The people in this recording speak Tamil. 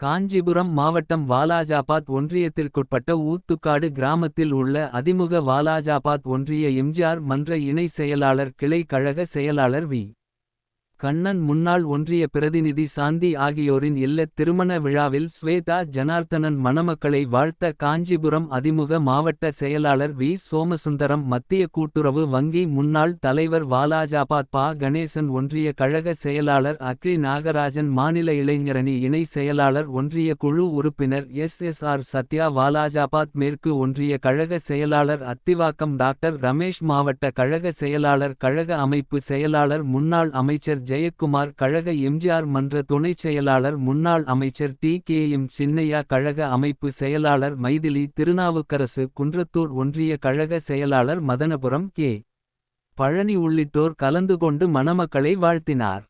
காஞ்சிபுரம் மாவட்டம் வாலாஜாபாத் ஒன்றியத்திற்குட்பட்ட ஊத்துக்காடு கிராமத்தில் உள்ள அதிமுக வாலாஜாபாத் ஒன்றிய எம்ஜிஆர் மன்ற இணை செயலாளர் கிளை கழக செயலாளர் வி. கண்ணன் முன்னாள் ஒன்றிய பிரதிநிதி சாந்தி ஆகியோரின் இல்லத் திருமண விழாவில் ஸ்வேதா ஜனார்த்தனன் மணமக்களை வாழ்த்த காஞ்சிபுரம் அதிமுக மாவட்ட செயலாளர் வி. சோமசுந்தரம் மத்திய கூட்டுறவு வங்கி முன்னாள் தலைவர் வாலாஜாபாத் பா. கணேசன் ஒன்றிய கழக செயலாளர் அக்ரி நாகராஜன் மாநில இளைஞரணி இணை செயலாளர் ஒன்றிய குழு உறுப்பினர் எஸ். சத்யா வாலாஜாபாத் மேற்கு ஒன்றிய கழக செயலாளர் அத்திவாக்கம் டாக்டர் ரமேஷ் மாவட்ட கழக செயலாளர் கழக அமைப்பு செயலாளர் முன்னாள் அமைச்சர் ஜெயக்குமார் கழக எம்ஜிஆர் மன்ற துணைச் செயலாளர் முன்னாள் அமைச்சர் டி.கே.எம். சின்னையா கழக அமைப்பு செயலாளர் மைதிலி திருநாவுக்கரசு குன்றத்தூர் ஒன்றிய கழக செயலாளர் மதனபுரம் கே. பழனி உள்ளிட்டோர் கலந்து கொண்டு மணமக்களை வாழ்த்தினார்.